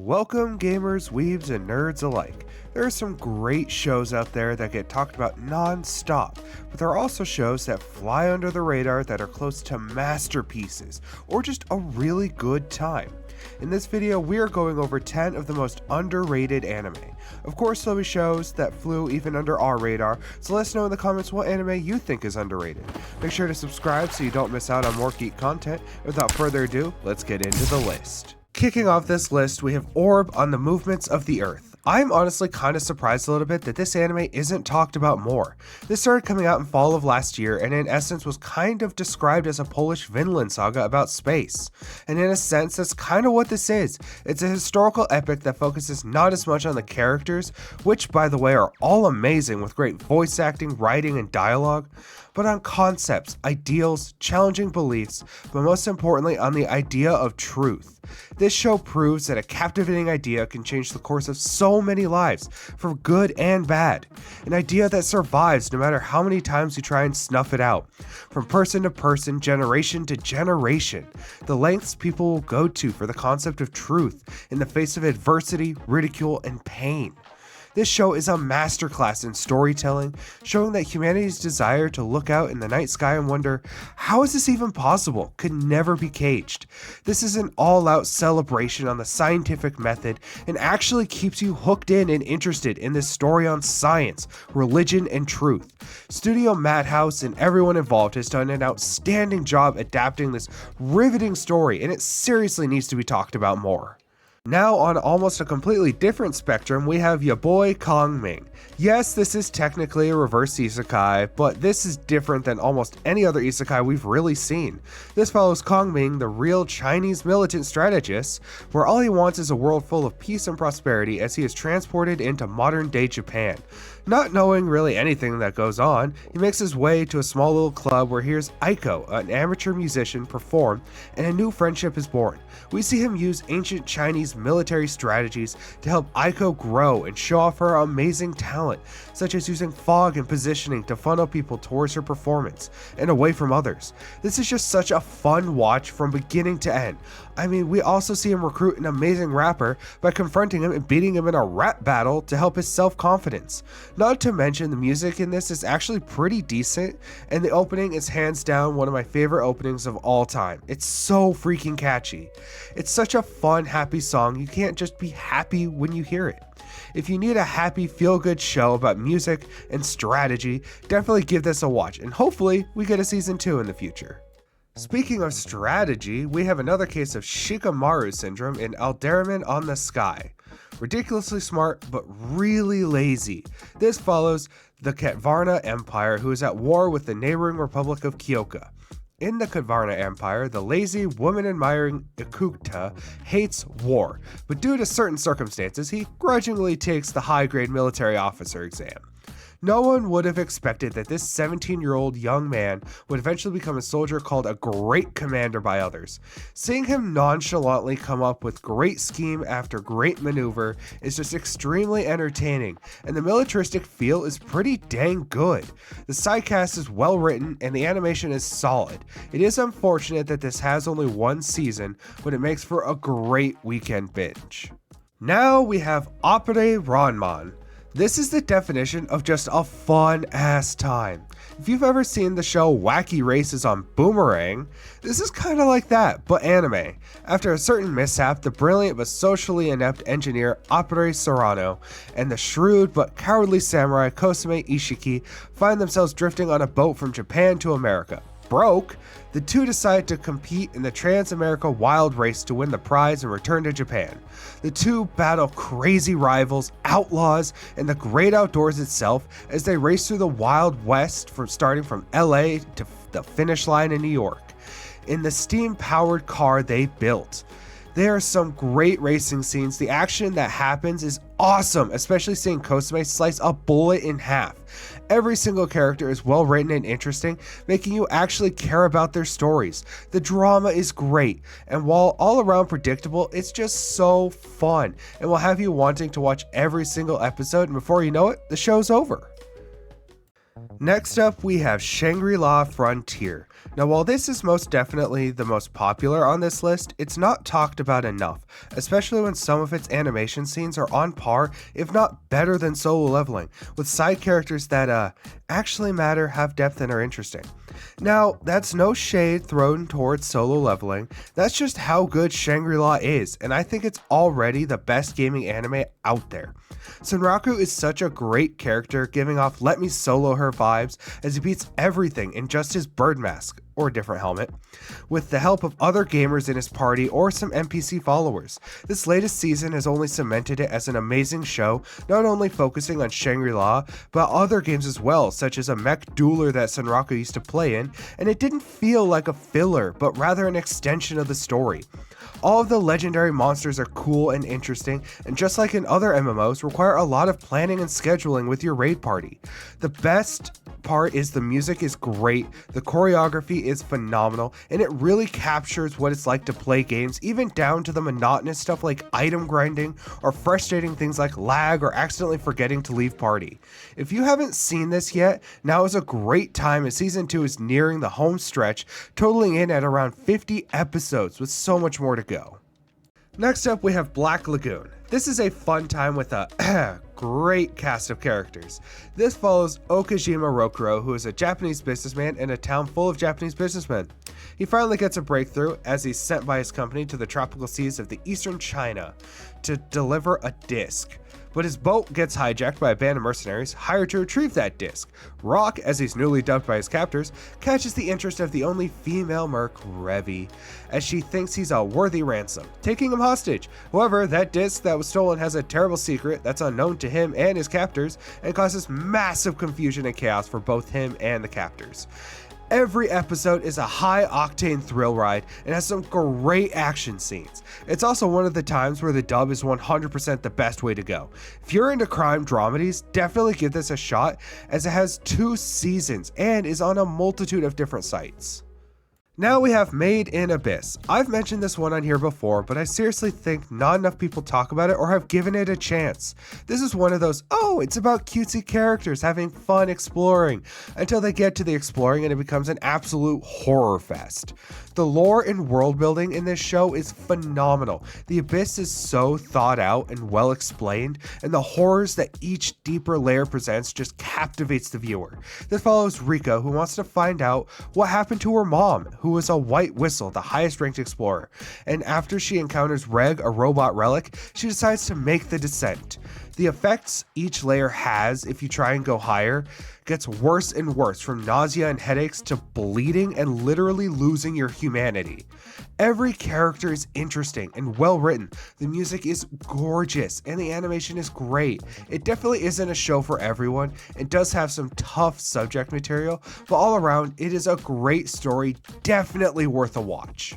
Welcome gamers, weebs, and nerds alike. There are some great shows out there that get talked about non-stop, but there are also shows that fly under the radar that are close to masterpieces, or just a really good time. In this video, we are going over 10 of the most underrated anime. Of course, there'll be shows that flew even under our radar, so let us know in the comments what anime you think is underrated. Make sure to subscribe so you don't miss out on more geek content. Without further ado, let's get into the list. Kicking off this list, we have Orb on the Movements of the Earth. I'm honestly kind of surprised a little bit that this anime isn't talked about more. This started coming out in fall of last year and in essence was kind of described as a Polish Vinland saga about space. And in a sense, that's kind of what this is. It's a historical epic that focuses not as much on the characters, which by the way are all amazing with great voice acting, writing, and dialogue, but on concepts, ideals, challenging beliefs, but most importantly on the idea of truth. This show proves that a captivating idea can change the course of so many lives, for good and bad. An idea that survives no matter how many times you try and snuff it out. From person to person, generation to generation, the lengths people will go to for the concept of truth in the face of adversity, ridicule, and pain. This show is a masterclass in storytelling, showing that humanity's desire to look out in the night sky and wonder, how is this even possible, could never be caged. This is an all-out celebration on the scientific method and actually keeps you hooked in and interested in this story on science, religion, and truth. Studio Madhouse and everyone involved has done an outstanding job adapting this riveting story, and it seriously needs to be talked about more. Now on almost a completely different spectrum, we have ya boy Kong Ming. Yes, this is technically a reverse isekai, but this is different than almost any other isekai we've really seen. This follows Kong Ming, the real Chinese militant strategist, where all he wants is a world full of peace and prosperity as he is transported into modern day Japan. Not knowing really anything that goes on, he makes his way to a small little club where he hears Aiko, an amateur musician, perform, and a new friendship is born. We see him use ancient Chinese military strategies to help Aiko grow and show off her amazing talent, such as using fog and positioning to funnel people towards her performance and away from others. This is just such a fun watch from beginning to end. I mean, we also see him recruit an amazing rapper by confronting him and beating him in a rap battle to help his self-confidence. Not to mention, the music in this is actually pretty decent, and the opening is hands down one of my favorite openings of all time. It's so freaking catchy. It's such a fun, happy song, you can't just be happy when you hear it. If you need a happy, feel-good show about music and strategy, definitely give this a watch, and hopefully we get a season 2 in the future. Speaking of strategy, we have another case of Shikimaru Syndrome in Alderman on the Sky. Ridiculously smart, but really lazy. This follows the Katvarna Empire, who is at war with the neighboring Republic of Kyoka. In the Katvarna Empire, the lazy, woman-admiring Ikuta hates war, but due to certain circumstances, he grudgingly takes the high-grade military officer exam. No one would have expected that this 17-year-old young man would eventually become a soldier called a great commander by others. Seeing him nonchalantly come up with great scheme after great maneuver is just extremely entertaining, and the militaristic feel is pretty dang good. The sidecast is well written and the animation is solid. It is unfortunate that this has only one season, but it makes for a great weekend binge. Now we have Opere Ranman. This is the definition of just a fun ass time. If you've ever seen the show Wacky Races on Boomerang, this is kind of like that, but anime. After a certain mishap, the brilliant but socially inept engineer Opere Serrano and the shrewd but cowardly samurai Kosume Ishiki find themselves drifting on a boat from Japan to America. Broke, the two decide to compete in the Trans-America Wild Race to win the prize and return to Japan. The two battle crazy rivals, outlaws, and the great outdoors itself as they race through the Wild West starting from LA to the finish line in New York in the steam-powered car they built. There are some great racing scenes. The action that happens is awesome, especially seeing Kosume slice a bullet in half. Every single character is well written and interesting, making you actually care about their stories. The drama is great, and while all around predictable, it's just so fun and will have you wanting to watch every single episode, and before you know it, the show's over. Next up, we have Shangri-La Frontier. Now, while this is most definitely the most popular on this list, it's not talked about enough, especially when some of its animation scenes are on par, if not better than Solo Leveling, with side characters that actually matter, have depth, and are interesting. Now, that's no shade thrown towards Solo Leveling, that's just how good Shangri-La is, and I think it's already the best gaming anime out there. Senraku is such a great character, giving off LetMeSoloHer vibes as he beats everything in just his bird mask, or a different helmet, with the help of other gamers in his party or some NPC followers. This latest season has only cemented it as an amazing show, not only focusing on Shangri-La, but other games as well, such as a mech dueler that Senraku used to play in, and it didn't feel like a filler, but rather an extension of the story. All of the legendary monsters are cool and interesting, and just like in other MMOs, require a lot of planning and scheduling with your raid party. The best part is the music is great, the choreography is phenomenal, and it really captures what it's like to play games, even down to the monotonous stuff like item grinding or frustrating things like lag or accidentally forgetting to leave party. If you haven't seen this yet, now is a great time as season 2 is nearing the home stretch, totaling in at around 50 episodes with so much more to go. Next up, we have Black Lagoon. This is a fun time with a great cast of characters. This follows Okajima Rokuro, who is a Japanese businessman in a town full of Japanese businessmen. He finally gets a breakthrough as he's sent by his company to the tropical seas of the eastern China to deliver a disc. But his boat gets hijacked by a band of mercenaries hired to retrieve that disc. Rock, as he's newly dubbed by his captors, catches the interest of the only female merc, Revi, as she thinks he's a worthy ransom, taking him hostage. However, that disc that was stolen has a terrible secret that's unknown to him and his captors, and causes massive confusion and chaos for both him and the captors. Every episode is a high-octane thrill ride and has some great action scenes. It's also one of the times where the dub is 100% the best way to go. If you're into crime dramedies, definitely give this a shot, as it has 2 seasons and is on a multitude of different sites. Now we have Made in Abyss. I've mentioned this one on here before, but I seriously think not enough people talk about it or have given it a chance. This is one of those, oh, it's about cutesy characters having fun exploring, until they get to the exploring and it becomes an absolute horror fest. The lore and world building in this show is phenomenal. The Abyss is so thought out and well explained, and the horrors that each deeper layer presents just captivates the viewer. This follows Rika, who wants to find out what happened to her mom, who was a White Whistle, the highest ranked explorer, and after she encounters Reg, a robot relic, she decides to make the descent. The effects each layer has, if you try and go higher, gets worse and worse, from nausea and headaches to bleeding and literally losing your humanity. Every character is interesting and well written, the music is gorgeous, and the animation is great. It definitely isn't a show for everyone, and does have some tough subject material, but all around it is a great story, definitely worth a watch.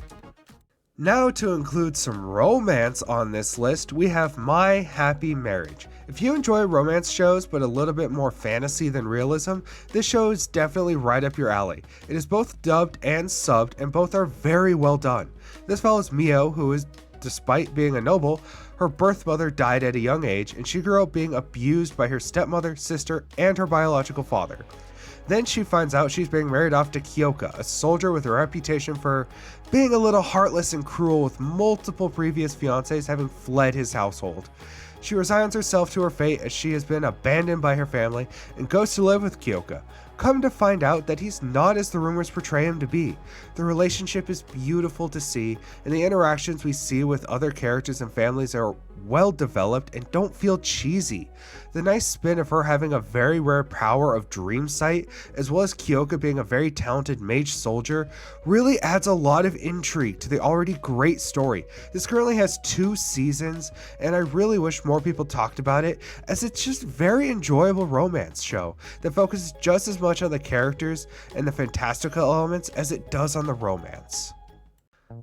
Now, to include some romance on this list, we have My Happy Marriage. If you enjoy romance shows but a little bit more fantasy than realism, this show is definitely right up your alley. It is both dubbed and subbed, and both are very well done. This follows Mio, who is, despite being a noble, her birth mother died at a young age, and she grew up being abused by her stepmother, sister, and her biological father. Then she finds out she's being married off to Kyoka, a soldier with a reputation for being a little heartless and cruel, with multiple previous fiancés having fled his household. She resigns herself to her fate as she has been abandoned by her family and goes to live with Kyoka. Come to find out that he's not as the rumors portray him to be. The relationship is beautiful to see, and the interactions we see with other characters and families are well developed and don't feel cheesy. The nice spin of her having a very rare power of dream sight, as well as Kyoka being a very talented mage soldier, really adds a lot of intrigue to the already great story. This currently has 2 seasons, and I really wish more people talked about it, as it's just a very enjoyable romance show that focuses just as much on the characters and the fantastical elements as it does on the romance.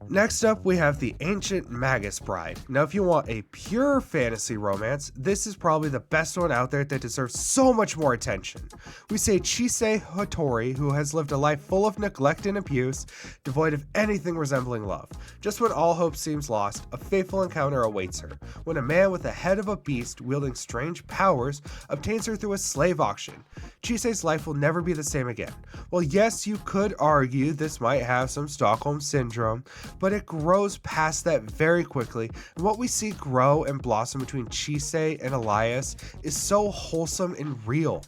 Next up, we have the Ancient Magus Bride. Now, if you want a pure fantasy romance, this is probably the best one out there that deserves so much more attention. We say Chisei Hattori, who has lived a life full of neglect and abuse, devoid of anything resembling love. Just when all hope seems lost, a fateful encounter awaits her, when a man with the head of a beast wielding strange powers obtains her through a slave auction. Chisei's life will never be the same again. Well, yes, you could argue this might have some Stockholm Syndrome, but it grows past that very quickly, and what we see grow and blossom between Chisei and Elias is so wholesome and real.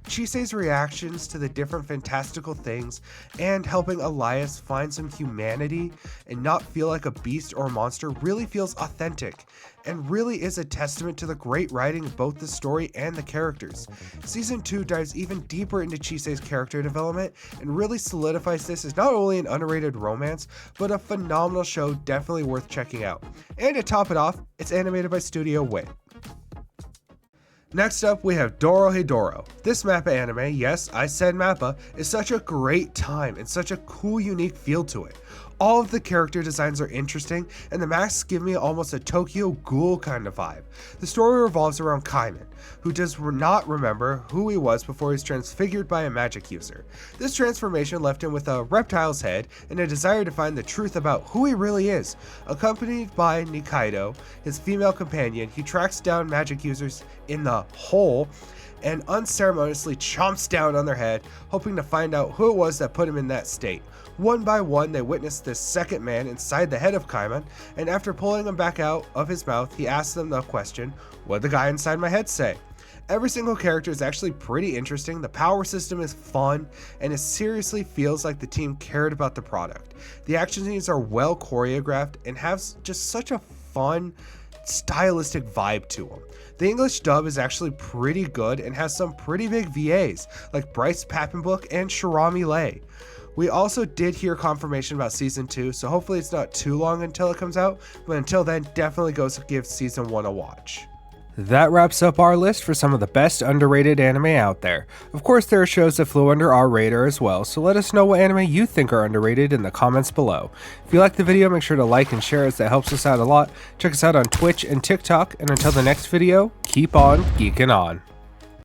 Chisei's reactions to the different fantastical things and helping Elias find some humanity and not feel like a beast or a monster really feels authentic and really is a testament to the great writing of both the story and the characters. Season 2 dives even deeper into Chisei's character development and really solidifies this as not only an underrated romance, but a phenomenal show definitely worth checking out. And to top it off, it's animated by Studio Wit. Next up, we have Dorohedoro. This MAPPA anime, yes, I said MAPPA, is such a great time and such a cool, unique feel to it. All of the character designs are interesting, and the masks give me almost a Tokyo Ghoul kind of vibe. The story revolves around Kaiman, who does not remember who he was before he was transfigured by a magic user. This transformation left him with a reptile's head and a desire to find the truth about who he really is. Accompanied by Nikaido, his female companion, he tracks down magic users in the hole and unceremoniously chomps down on their head, hoping to find out who it was that put him in that state. One by one, they witness this second man inside the head of Kaiman, and after pulling him back out of his mouth, he asks them the question, "What'd the guy inside my head say?" Every single character is actually pretty interesting, the power system is fun, and it seriously feels like the team cared about the product. The action scenes are well choreographed and have just such a fun, stylistic vibe to them. The English dub is actually pretty good and has some pretty big VAs, like Bryce Papenbrook and Shirami Lei. We also did hear confirmation about Season 2, so hopefully it's not too long until it comes out, but until then, definitely go give Season 1 a watch. That wraps up our list for some of the best underrated anime out there. Of course, there are shows that flew under our radar as well, so let us know what anime you think are underrated in the comments below. If you liked the video, make sure to like and share as that helps us out a lot. Check us out on Twitch and TikTok, and until the next video, keep on geeking on.